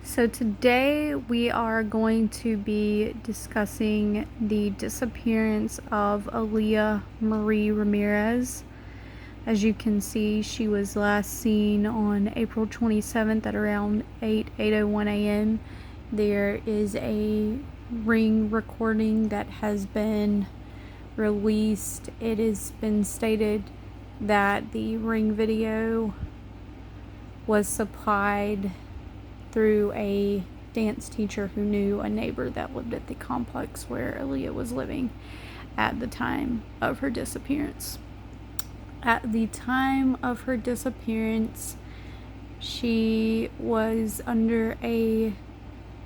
So today we are going to be discussing the disappearance of Aaliyah Marie Ramirez. As you can see, she was last seen on April 27th at around 8:01 a.m. There is a ring recording that has been released. It has been stated that the ring video was supplied through a dance teacher who knew a neighbor that lived at the complex where Aaliyah was living at the time of her disappearance. At the time of her disappearance, she was under a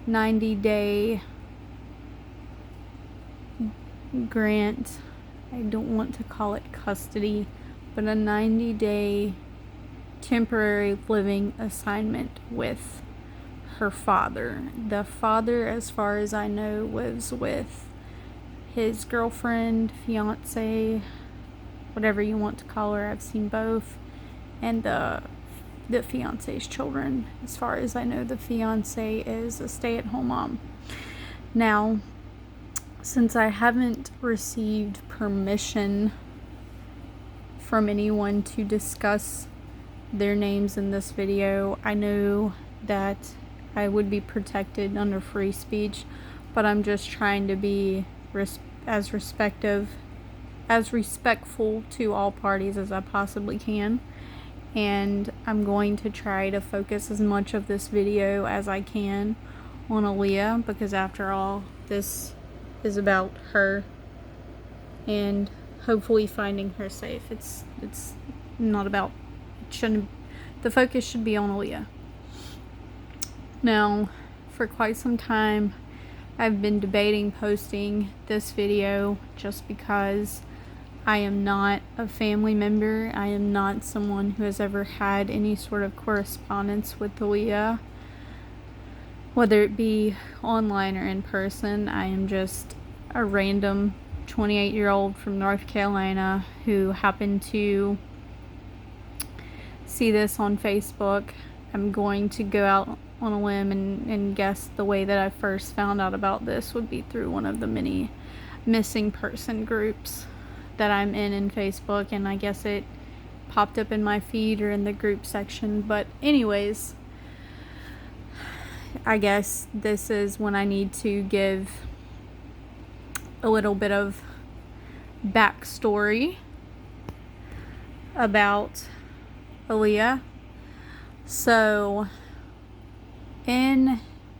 90-day grant. I don't want to call it custody, but a 90-day temporary living assignment with her father. The father, as far as I know, lives with his girlfriend, fiance, whatever you want to call her. I've seen both, and the fiance's children. As far as I know, the fiance is a stay-at-home mom. Now, since I haven't received permission from anyone to discuss their names in this video, I know that I would be protected under free speech, but I'm just trying to be as respectful to all parties as I possibly can, and I'm going to try to focus as much of this video as I can on Aaliyah, because after all, this is about her and hopefully finding her safe. It's not about, the focus should be on Aaliyah. Now, for quite some time, I've been debating posting this video just because I am not a family member. I am not someone who has ever had any sort of correspondence with Aaliyah, whether it be online or in person. I am just a random 28-year-old from North Carolina who happened to see this on Facebook. I'm going to go out on a limb and guess the way that I first found out about this would be through one of the many missing person groups that I'm in Facebook, and I guess it popped up in my feed or in the group section. But anyways, I guess this is when I need to give a little bit of backstory about Aaliyah. So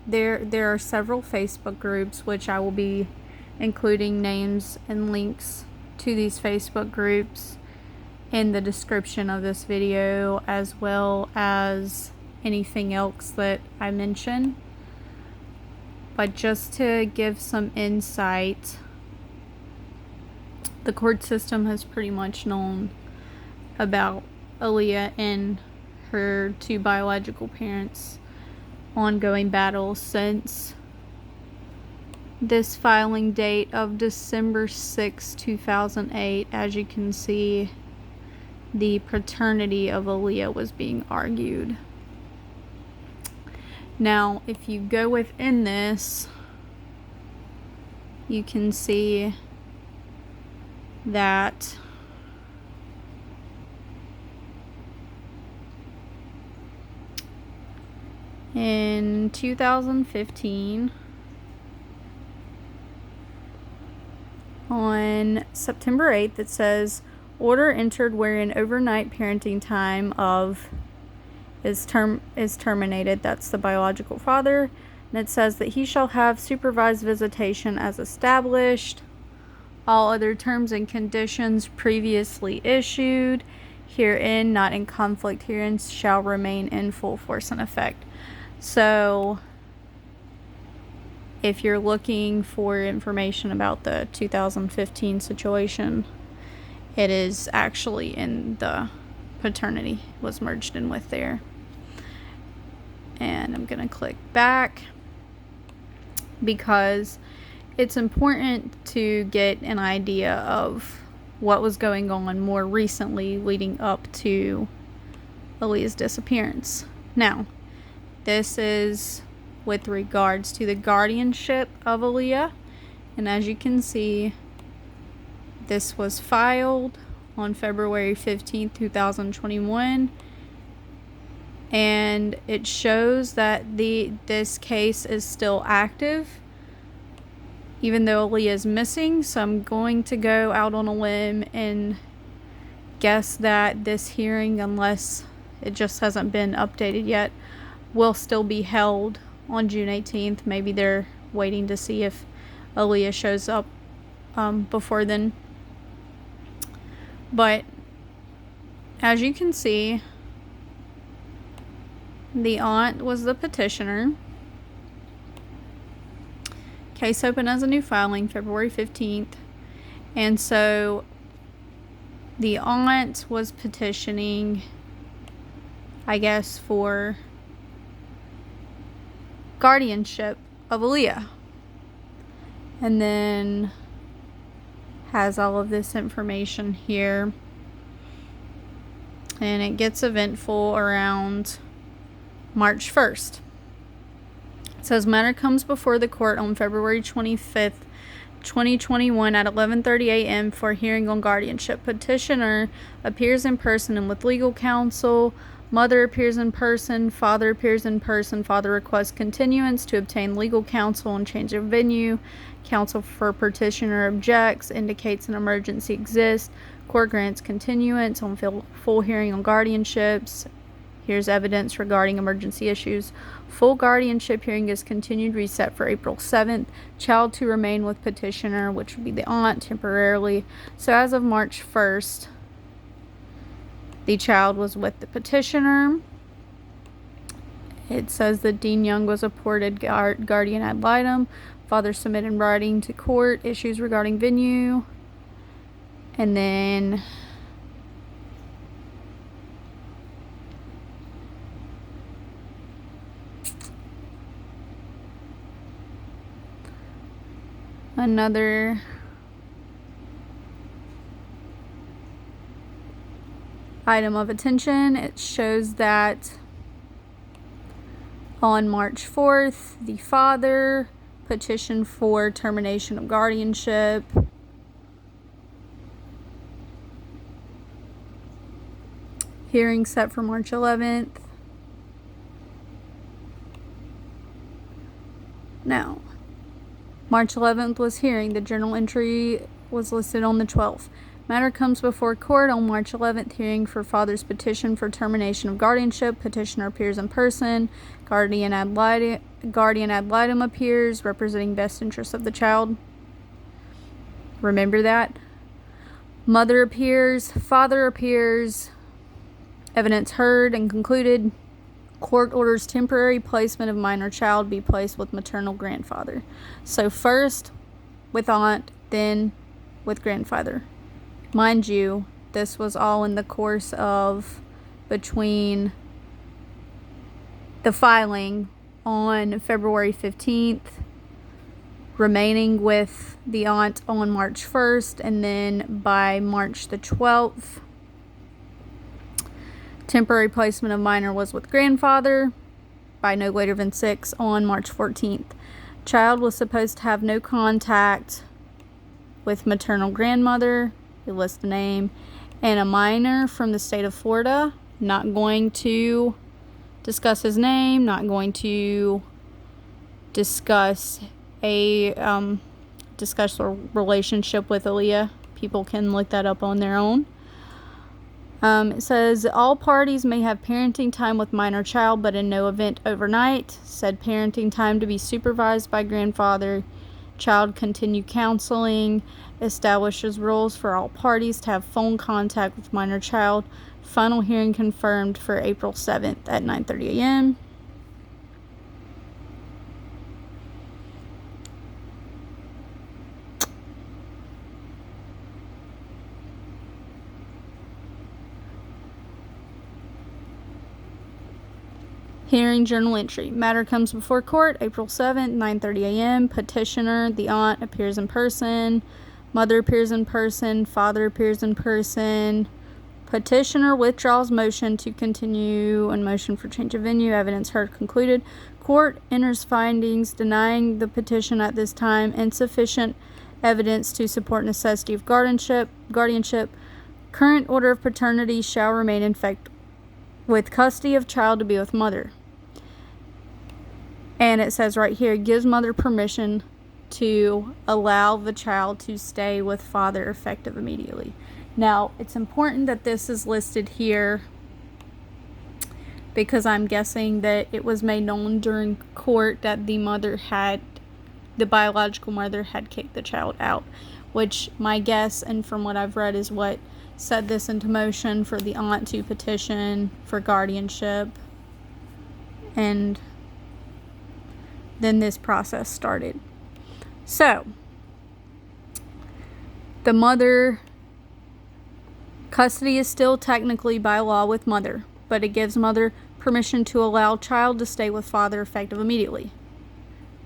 there are several Facebook groups, which I will be including names and links to these Facebook groups in the description of this video, as well as anything else that I mention. But just to give some insight, the court system has pretty much known about Aaliyah and her two biological parents' ongoing battle since this filing date of December 6, 2008. As you can see, the paternity of Aaliyah was being argued. Now, if you go within this, you can see that in 2015, on September 8th, it says, order entered wherein overnight parenting time of is terminated. That's the biological father. And it says that he shall have supervised visitation as established. All other terms and conditions previously issued herein, not in conflict herein, shall remain in full force and effect. So if you're looking for information about the 2015 situation, it is actually in the paternity, was merged in with there. And I'm gonna click back because it's important to get an idea of what was going on more recently leading up to Aaliyah's disappearance. Now, this is with regards to the guardianship of Aaliyah. And as you can see, this was filed on February 15th, 2021. And it shows that this case is still active, even though Aaliyah is missing. So I'm going to go out on a limb and guess that this hearing, unless it just hasn't been updated yet, will still be held on June 18th. Maybe they're waiting to see if Aaliyah shows up before then. But as you can see, the aunt was the petitioner. Case open as a new filing February 15th. And so the aunt was petitioning, I guess, for guardianship of Aaliyah. And then has all of this information here. And it gets eventful around March 1st. It says, matter comes before the court on February 25th, 2021 at 11:30 a.m. for hearing on guardianship. Petitioner appears in person and with legal counsel. Mother appears in person. Father appears in person. Father requests continuance to obtain legal counsel and change of venue. Counsel for petitioner objects, indicates an emergency exists. Court grants continuance on full hearing on guardianships. Here's evidence regarding emergency issues. Full guardianship hearing is continued, reset for April 7th. Child to remain with petitioner, which would be the aunt, temporarily. So as of March 1st, the child was with the petitioner. It says that Dean Young was appointed guardian ad litem. Father submitted in writing to court issues regarding venue. And then another item of attention. It shows that on March 4th, the father petitioned for termination of guardianship. Hearing set for March 11th. Now, March 11th was hearing. The journal entry was listed on the 12th. Matter comes before court on March 11th, hearing for father's petition for termination of guardianship. Petitioner appears in person. Guardian ad litem appears, representing best interests of the child. Remember that. Mother appears. Father appears. Evidence heard and concluded. Court orders temporary placement of minor child be placed with maternal grandfather. So first with aunt, then with grandfather. Mind you, this was all in the course of between the filing on February 15th, remaining with the aunt on March 1st, and then by March the 12th, temporary placement of minor was with grandfather by no later than 6 on March 14th. Child was supposed to have no contact with maternal grandmother. We list the name. And a minor from the state of Florida. Not going to discuss his name. Not going to discuss a relationship with Aaliyah. People can look that up on their own. It says all parties may have parenting time with minor child, but in no event overnight. Said parenting time to be supervised by grandfather. Child continue counseling. Establishes rules for all parties to have phone contact with minor child. Final hearing confirmed for April 7th at 9:30 a.m. Hearing journal entry. Matter comes before court April 7th, 9:30 a.m. Petitioner, the aunt, appears in person. Mother appears in person. Father appears in person. Petitioner withdraws motion to continue and motion for change of venue. Evidence heard concluded. Court enters findings denying the petition at this time. Insufficient evidence to support necessity of guardianship. Current order of paternity shall remain in effect with custody of child to be with mother. And it says right here, gives mother permission to allow the child to stay with father effective immediately. Now, it's important that this is listed here because I'm guessing that it was made known during court that the biological mother had kicked the child out, which my guess and from what I've read is what set this into motion for the aunt to petition for guardianship, and then this process started. So, the mother custody is still technically by law with mother, but it gives mother permission to allow child to stay with father effective immediately.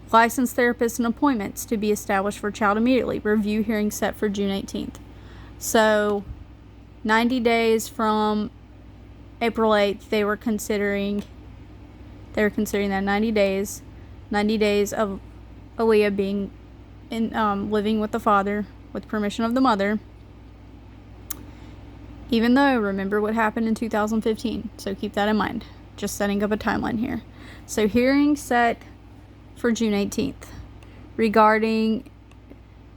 Licensed therapists and appointments to be established for child immediately. Review hearing set for June 18th. So, 90 days from April 8th, they were considering that 90 days of Aaliyah being living with the father with permission of the mother. Even though, remember what happened in 2015, so keep that in mind. Just setting up a timeline here. So hearing set for June 18th regarding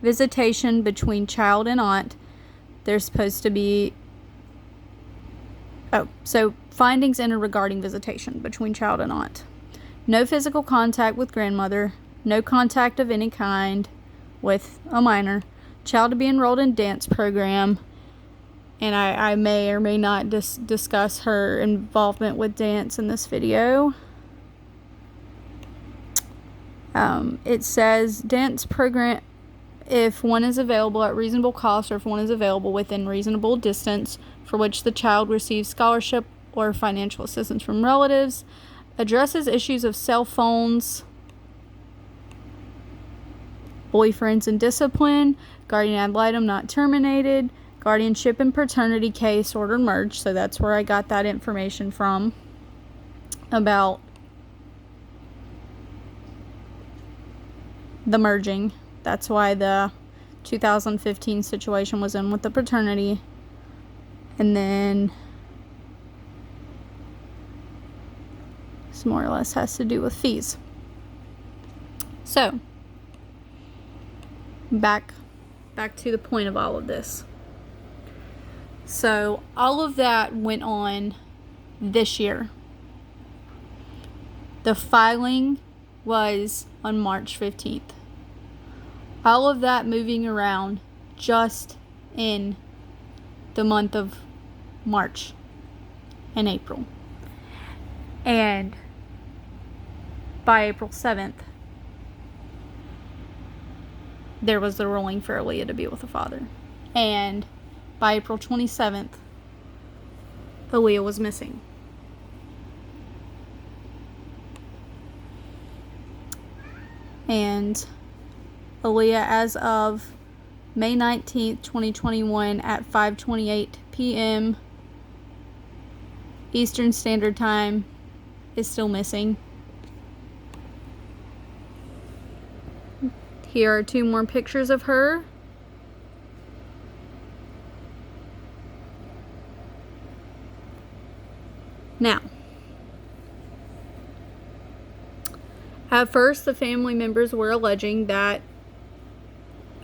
visitation between child and aunt. There's supposed to be so findings entered regarding visitation between child and aunt. No physical contact with grandmother, no contact of any kind with a minor, child to be enrolled in dance program, and I may or may not discuss her involvement with dance in this video. It says dance program if one is available at reasonable cost or if one is available within reasonable distance for which the child receives scholarship or financial assistance from relatives, addresses issues of cell phones, boyfriends and discipline, guardian ad litem not terminated, guardianship and paternity case ordered merged. So that's where I got that information from about the merging. That's why the 2015 situation was in with the paternity. And then this more or less has to do with fees. So, back to the point of all of this. So, all of that went on this year. The filing was on March 15th. All of that moving around just in the month of March and April. And by April 7th, there was the ruling for Aaliyah to be with the father. And by April 27th, Aaliyah was missing. And Aaliyah, as of May 19th, 2021 at 5:28 p.m. Eastern Standard Time, is still missing. Here are two more pictures of her. Now, at first, the family members were alleging that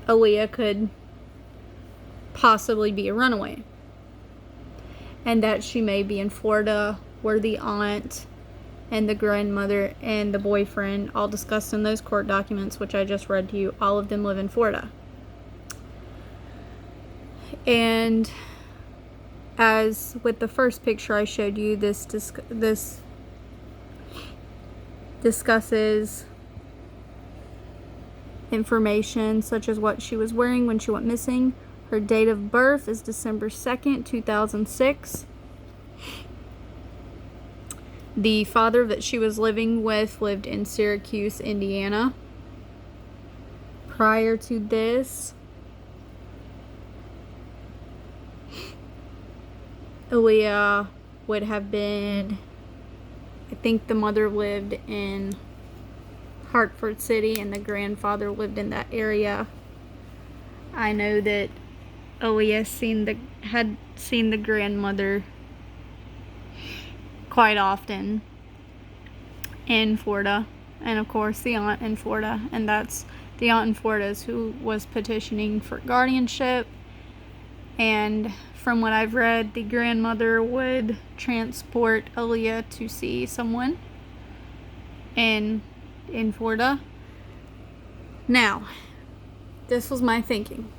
Aaliyah could possibly be a runaway, and that she may be in Florida, where the aunt and the grandmother and the boyfriend, all discussed in those court documents, which I just read to you, all of them live in Florida. And as with the first picture I showed you, this discusses information such as what she was wearing when she went missing. Her date of birth is December 2nd, 2006. The father that she was living with lived in Syracuse, Indiana. Prior to this, Aaliyah would have been, I think the mother lived in Hartford City and the grandfather lived in that area. I know that Aaliyah had seen the grandmother quite often in Florida, and of course the aunt in Florida, and that's the aunt in Florida is who was petitioning for guardianship. And from what I've read, the grandmother would transport Aaliyah to see someone in Florida. Now, this was my thinking.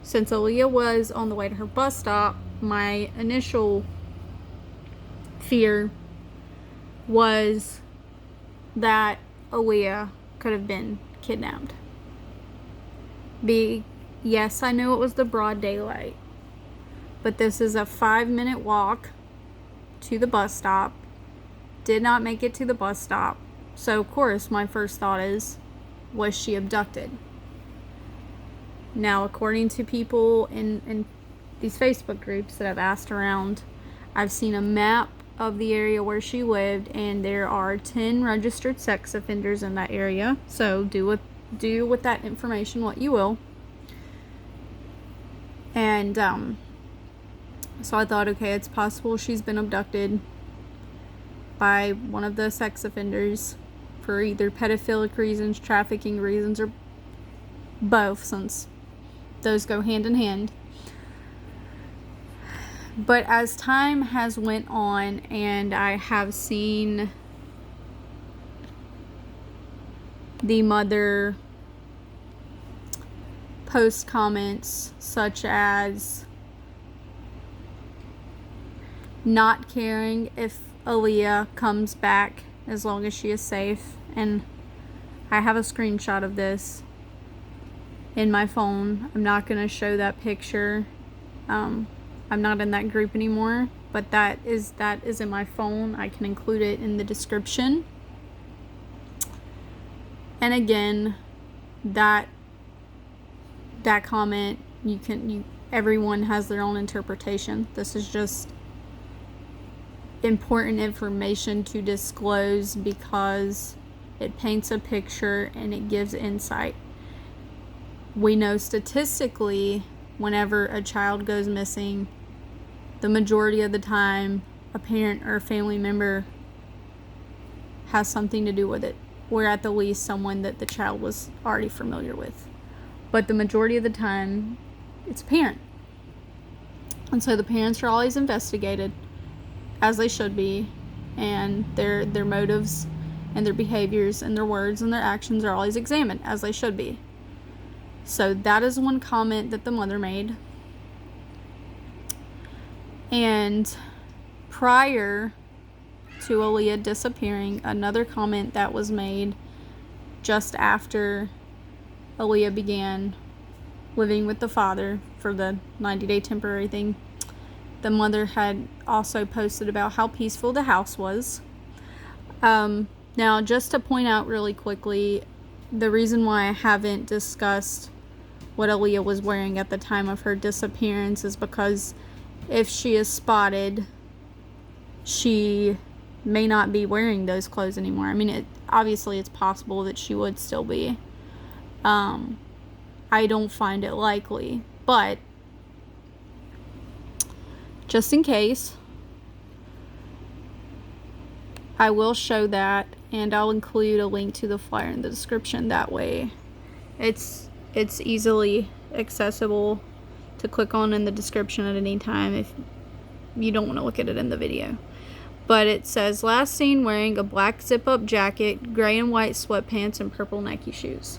Since Aaliyah was on the way to her bus stop, my initial fear was that Aaliyah could have been kidnapped. Yes, I know it was the broad daylight, but this is a 5-minute walk to the bus stop. Did not make it to the bus stop. So, of course, my first thought is, was she abducted? Now, according to people in these Facebook groups that I've asked around, I've seen a map of the area where she lived, and there are 10 registered sex offenders in that area. So do with that information what you will. And so I thought, okay, it's possible she's been abducted by one of the sex offenders for either pedophilic reasons, trafficking reasons, or both, since those go hand in hand. But as time has went on and I have seen the mother post comments such as not caring if Aaliyah comes back as long as she is safe, and I have a screenshot of this in my phone. I'm not going to show that picture. I'm not in that group anymore, but that is in my phone. I can include it in the description. And again, that comment, everyone has their own interpretation. This is just important information to disclose because it paints a picture and it gives insight. We know statistically, whenever a child goes missing, the majority of the time a parent or a family member has something to do with it, or at the least someone that the child was already familiar with. But the majority of the time it's a parent, and so the parents are always investigated, as they should be, and their motives and their behaviors and their words and their actions are always examined, as they should be. So that is one comment that the mother made. And prior to Aaliyah disappearing, another comment that was made just after Aaliyah began living with the father for the 90-day temporary thing, the mother had also posted about how peaceful the house was. Now, just to point out really quickly, the reason why I haven't discussed what Aaliyah was wearing at the time of her disappearance is because if she is spotted, she may not be wearing those clothes anymore. I mean, obviously it's possible that she would still be. I don't find it likely, but just in case, I will show that, and I'll include a link to the flyer in the description. That way it's easily accessible to click on in the description at any time if you don't want to look at it in the video. But it says, last seen wearing a black zip-up jacket, gray and white sweatpants, and purple Nike shoes.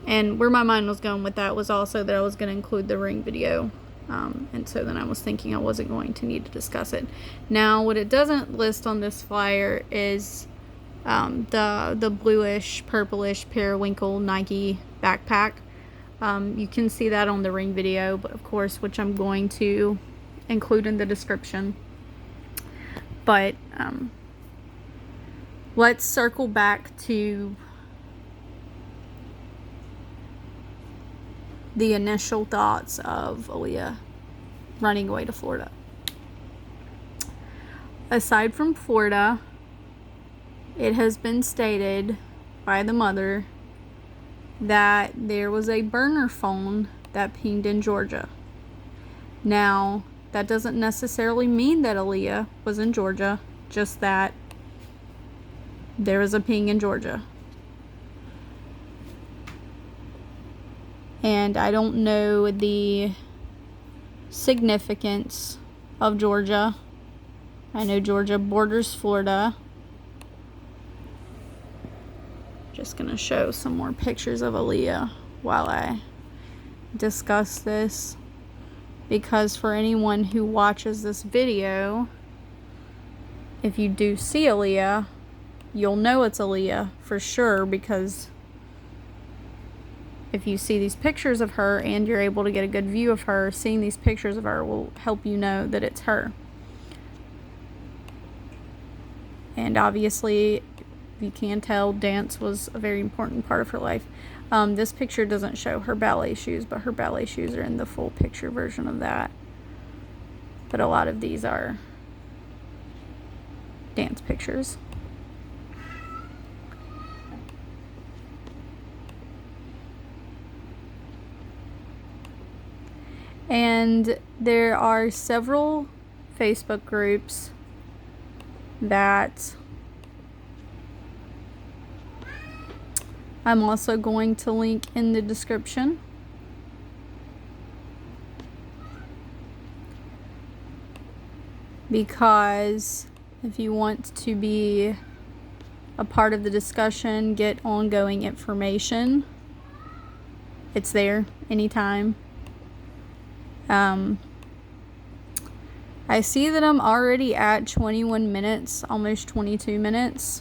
And where my mind was going with that was also that I was going to include the ring video. And so then I was thinking I wasn't going to need to discuss it. Now, what it doesn't list on this flyer is the bluish, purplish periwinkle Nike backpack. You can see that on the ring video, but of course, which I'm going to include in the description. But let's circle back to the initial thoughts of Aaliyah running away to Florida. aside from Florida, it has been stated by the mother that there was a burner phone that pinged in Georgia. Now, that doesn't necessarily mean that Aaliyah was in Georgia, just that there was a ping in Georgia. And I don't know the significance of Georgia. I know Georgia borders Florida. Just gonna show some more pictures of Aaliyah while I discuss this, because for anyone who watches this video, if you do see Aaliyah, you'll know it's Aaliyah for sure, because if you see these pictures of her and you're able to get a good view of her, seeing these pictures of her will help you know that it's her. And obviously, you can tell, dance was a very important part of her life. This picture doesn't show her ballet shoes, but her ballet shoes are in the full picture version of that. But a lot of these are dance pictures. And there are several Facebook groups that I'm also going to link in the description. Because if you want to be a part of the discussion, get ongoing information, it's there anytime. I see that I'm already at 21 minutes, almost 22 minutes,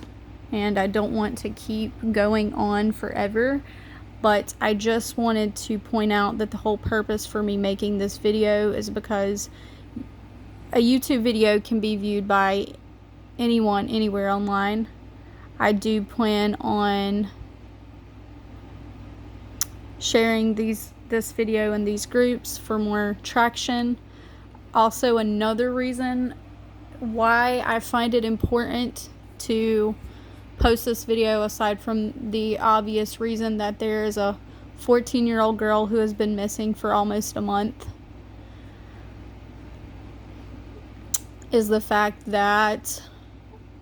and I don't want to keep going on forever, but I just wanted to point out that the whole purpose for me making this video is because a YouTube video can be viewed by anyone, anywhere online. I do plan on sharing this video in these groups for more traction. Also, another reason why I find it important to post this video, aside from the obvious reason that there is a 14-year-old girl who has been missing for almost a month, is the fact that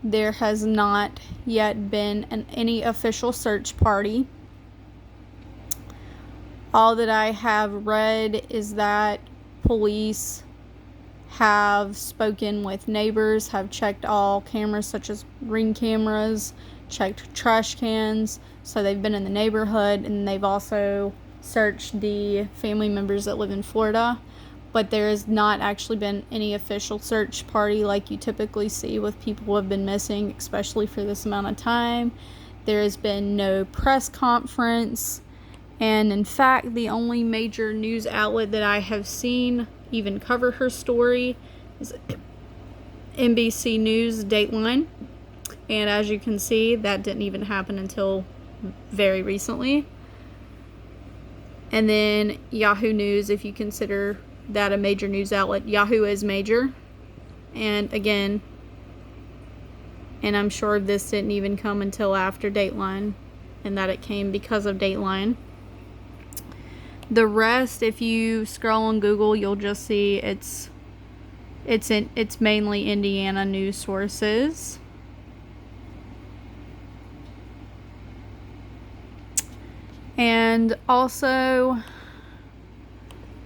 there has not yet been any official search party. All that I have read is that police have spoken with neighbors, have checked all cameras such as Ring cameras, checked trash cans, so they've been in the neighborhood, and they've also searched the family members that live in Florida. But there has not actually been any official search party like you typically see with people who have been missing, especially for this amount of time. There has been no press conference, and in fact, the only major news outlet that I have seen even cover her story is NBC News Dateline, and as you can see, that didn't even happen until very recently. And then Yahoo News, if you consider that a major news outlet. Yahoo is major, and again, and I'm sure this didn't even come until after Dateline, and that it came because of Dateline. The rest, if you scroll on Google, you'll just see it's mainly Indiana news sources. And also,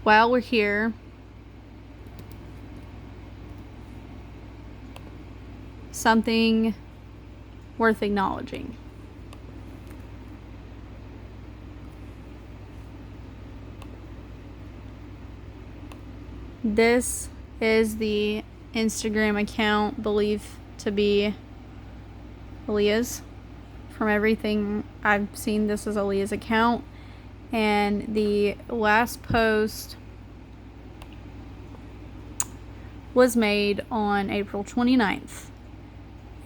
while we're here, something worth acknowledging. This is the Instagram account believed to be Aaliyah's. From everything I've seen, this is Aaliyah's account. And the last post was made on April 29th.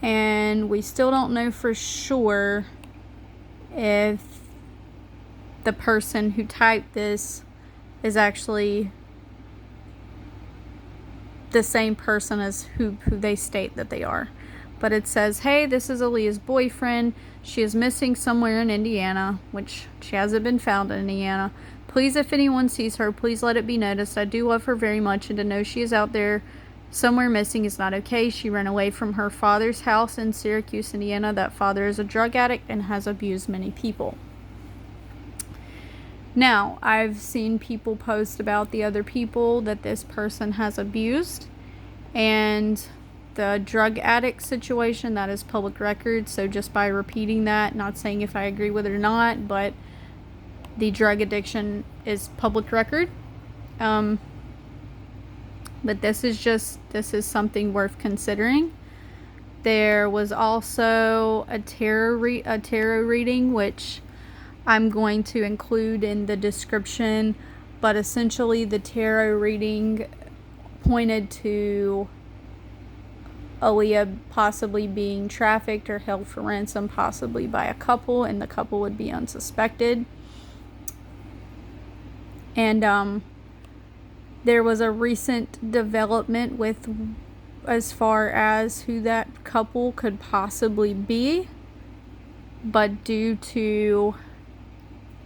And we still don't know for sure if the person who typed this is actually the same person as who they state that they are. But it says, hey, this is Aaliyah's boyfriend. She is missing somewhere in Indiana, which she hasn't been found in Indiana. Please, if anyone sees her, please let it be noticed. I do love her very much, and to know she is out there somewhere missing is not okay. She ran away from her father's house in Syracuse, Indiana. That father is a drug addict and has abused many people. Now, I've seen people post about the other people that this person has abused, and the drug addict situation, that is public record. So just by repeating that, not saying if I agree with it or not, but the drug addiction is public record. But this is something worth considering. There was also a tarot reading, which I'm going to include in the description, but essentially the tarot reading pointed to Aaliyah possibly being trafficked or held for ransom, possibly by a couple, and the couple would be unsuspected. And there was a recent development with as far as who that couple could possibly be, but due to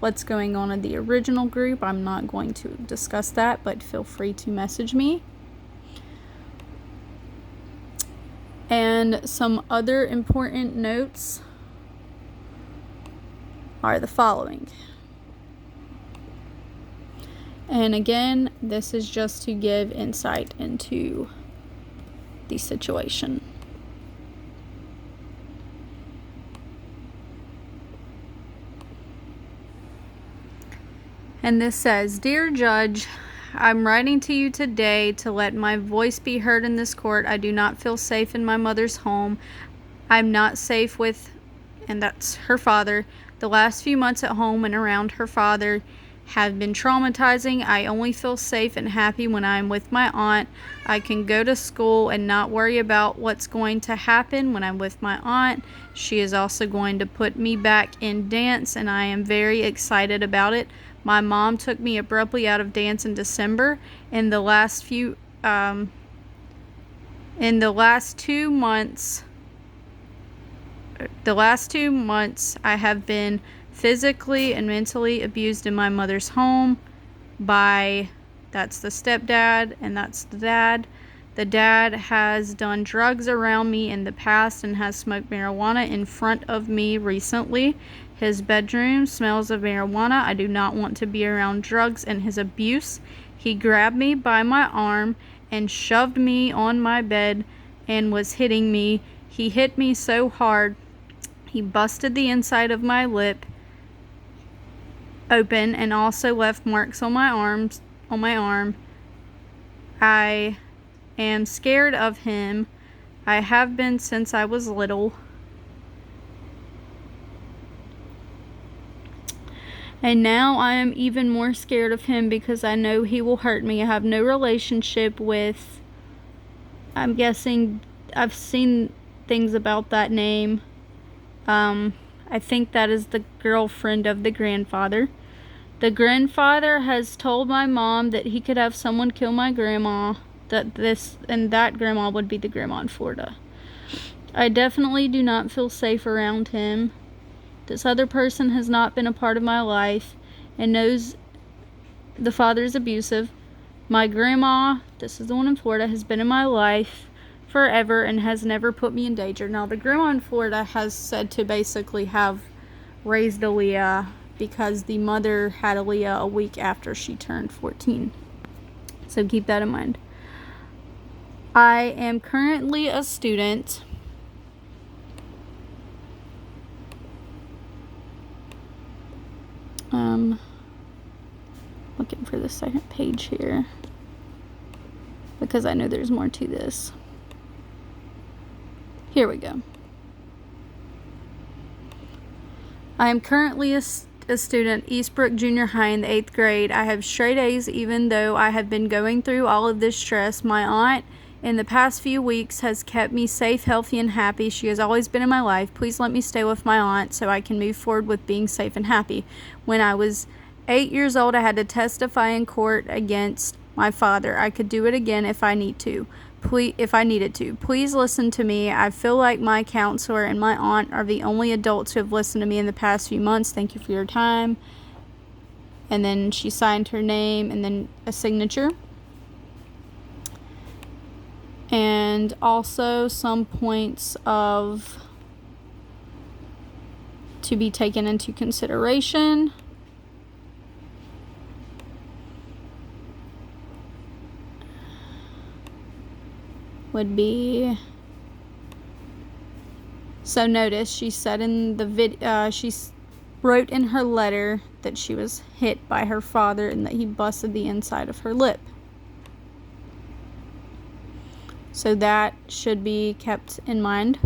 what's going on in the original group, I'm not going to discuss that, but feel free to message me. And some other important notes are the following. And again, this is just to give insight into the situation. And this says, Dear Judge, I'm writing to you today to let my voice be heard in this court. I do not feel safe in my mother's home. I'm not safe with, and that's her father. The last few months at home and around her father have been traumatizing. I only feel safe and happy when I'm with my aunt. I can go to school and not worry about what's going to happen when I'm with my aunt. She is also going to put me back in dance, and I am very excited about it. My mom took me abruptly out of dance in December. In the last 2 months, I have been physically and mentally abused in my mother's home by, that's the stepdad and that's the dad. The dad has done drugs around me in the past and has smoked marijuana in front of me recently. His bedroom smells of marijuana. I do not want to be around drugs and his abuse. He grabbed me by my arm and shoved me on my bed and was hitting me. He hit me so hard. He busted the inside of my lip open and also left marks on my arm. I am scared of him. I have been since I was little. And now I am even more scared of him because I know he will hurt me. I have no relationship with, I'm guessing, I've seen things about that name. I think that is the girlfriend of the grandfather. The grandfather has told my mom that he could have someone kill my grandma, that grandma would be the grandma in Florida. I definitely do not feel safe around him. This other person has not been a part of my life and knows the father is abusive. My grandma, this is the one in Florida, has been in my life forever and has never put me in danger. Now, the grandma in Florida has said to basically have raised Aaliyah because the mother had Aaliyah a week after she turned 14. So keep that in mind. I am currently a student. Looking for the second page here because I know there's more to this. Here we go. I am currently a student, Eastbrook Junior High in the 8th grade. I have straight A's even though I have been going through all of this stress. My aunt in the past few weeks has kept me safe, healthy, and happy. She has always been in my life. Please let me stay with my aunt so I can move forward with being safe and happy. When I was 8 years old, I had to testify in court against my father. I could do it again if I needed to. Please listen to me. I feel like my counselor and my aunt are the only adults who have listened to me in the past few months. Thank you for your time. And then she signed her name and then a signature. And also some points to be taken into consideration. Would be, so notice she said in the she wrote in her letter that she was hit by her father and that he busted the inside of her lip. So that should be kept in mind.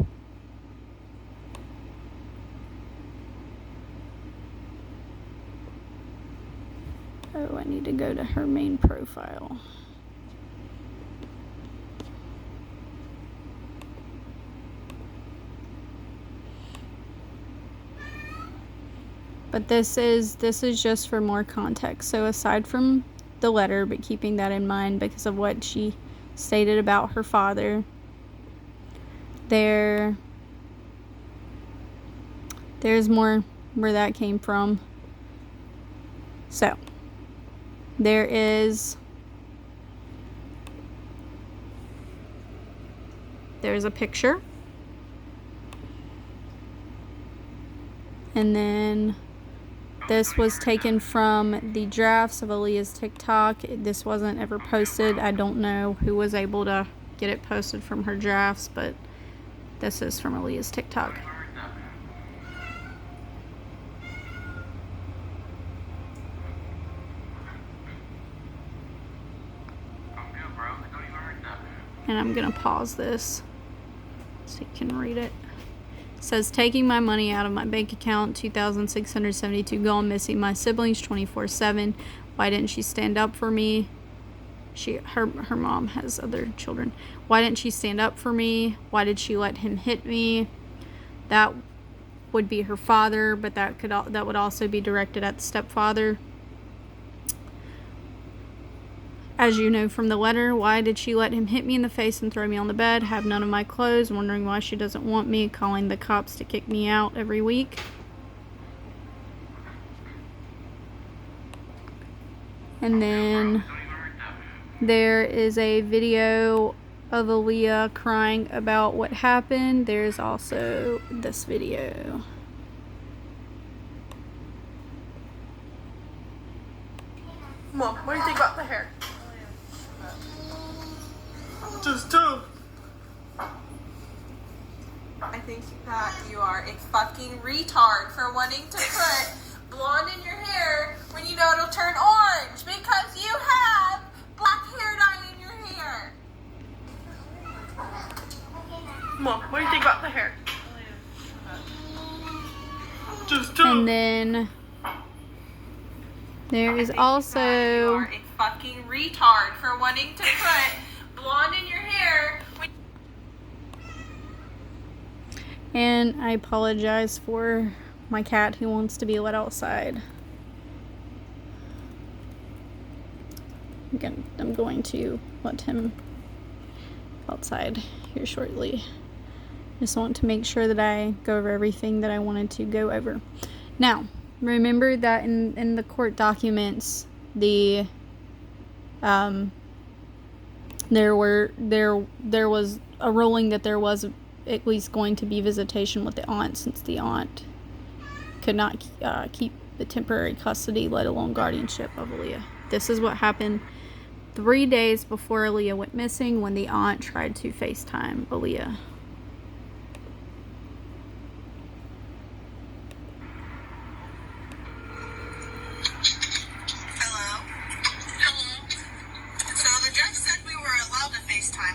Oh, I need to go to her main profile. But this is just for more context. So aside from the letter, but keeping that in mind because of what she stated about her father, there's more where that came from. So there's a picture, and then this was taken from the drafts of Aaliyah's TikTok. This wasn't ever posted. I don't know who was able to get it posted from her drafts, but this is from Aaliyah's TikTok. And I'm gonna pause this so you can read it. It says, taking my money out of my bank account, $2,672 gone missing. My siblings 24/7. Why didn't she stand up for me? Her mom has other children. Why didn't she stand up for me? Why did she let him hit me? That would be her father, but that would also be directed at the stepfather. As you know from the letter, why did she let him hit me in the face and throw me on the bed, have none of my clothes, wondering why she doesn't want me, calling the cops to kick me out every week. And then there is a video of Aaliyah crying about what happened. There's also this video. Mom, what do you think about the hair? Just do. I think that you are a fucking retard for wanting to put blonde in your hair when you know it'll turn orange because you have black hair dye in your hair. Mom, what do you think about the hair? Just do. And then there is also, you are a fucking retard for wanting to put blonde in your hair. and I apologize for my cat who wants to be let outside. I'm going to let him outside here shortly. Just want to make sure that I go over everything that I wanted to go over. Now, remember that in the court documents, there was a ruling that there was at least going to be visitation with the aunt, since the aunt could not keep the temporary custody, let alone guardianship of Aaliyah. This is what happened 3 days before Aaliyah went missing, when the aunt tried to FaceTime Aaliyah.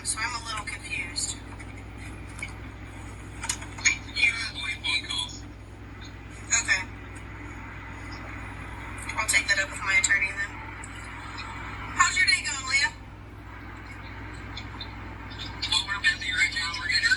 So I'm a little confused. Okay. I'll take that up with my attorney then. How's your day going, Leah? Well, we're busy right now. We're gonna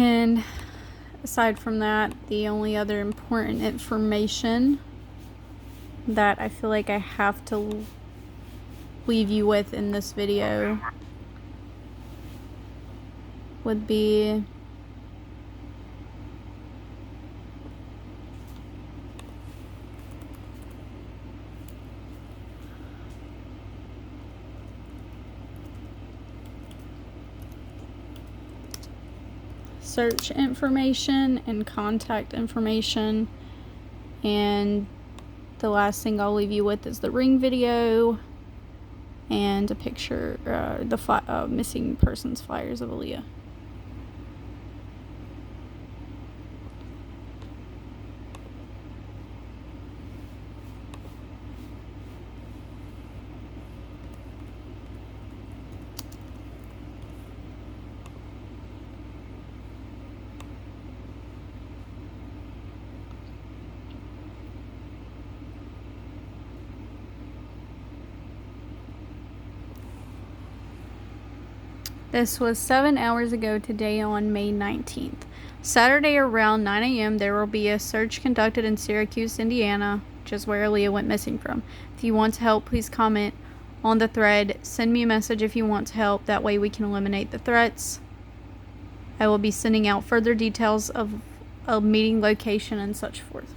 And aside from that, the only other important information that I feel like I have to leave you with in this video would be search information and contact information. And the last thing I'll leave you with is the ring video and a picture, the missing persons flyers of Aaliyah. This was 7 hours ago today on May 19th. Saturday around 9 a.m. there will be a search conducted in Syracuse, Indiana, which is where Aaliyah went missing from. If you want to help, please comment on the thread. Send me a message if you want to help. That way we can eliminate the threats. I will be sending out further details of a meeting location and such forth.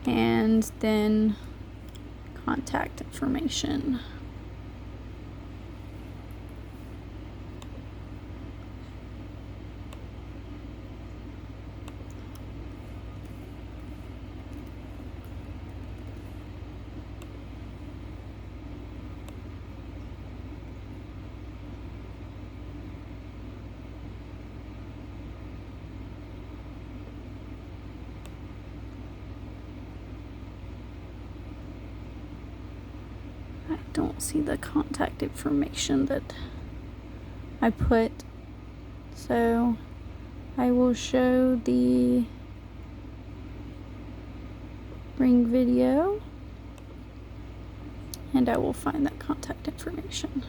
And then contact information. I don't see the contact information that I put, so I will show the ring video and I will find that contact information.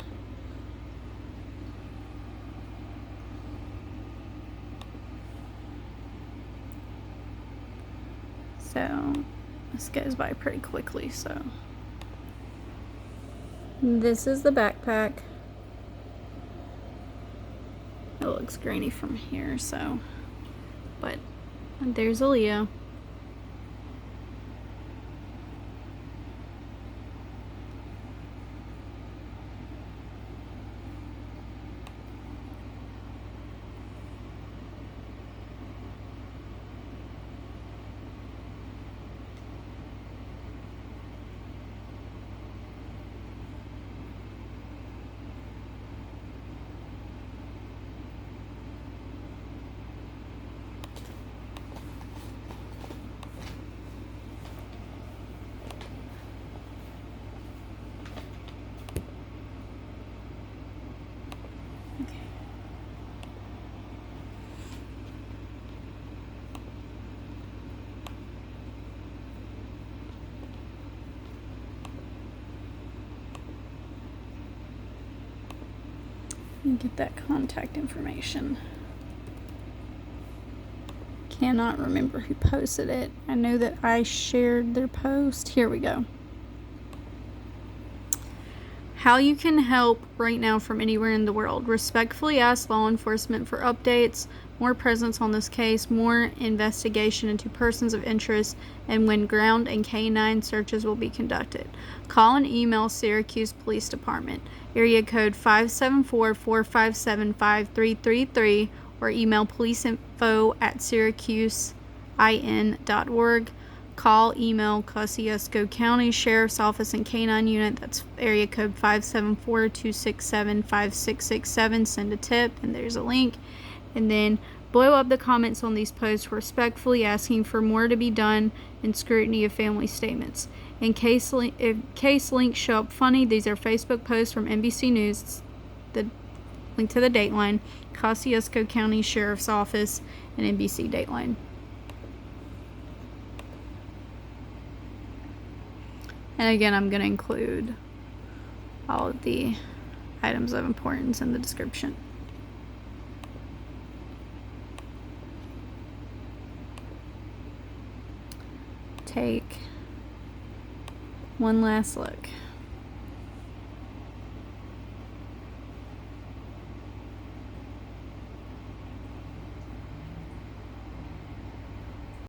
So this goes by pretty quickly, so this is the backpack. It looks grainy from here, so, but there's Aaliyah. And get that contact information. Cannot remember who posted it. I know that I shared their post. Here we go. How you can help right now from anywhere in the world. Respectfully ask law enforcement for updates, more presence on this case, more investigation into persons of interest, and when ground and canine searches will be conducted. Call and email Syracuse Police Department, area code 574-457-5333, or email policeinfo@syracusein.org. Call, email Kosciusko County Sheriff's Office and Canine Unit, that's area code 574-267-5667. Send a tip, and there's a link. And then blow up the comments on these posts, respectfully asking for more to be done in scrutiny of family statements. In case links show up funny, these are Facebook posts from NBC News, the link to the Dateline, Kosciusko County Sheriff's Office, and NBC Dateline. And again, I'm going to include all of the items of importance in the description. Take one last look.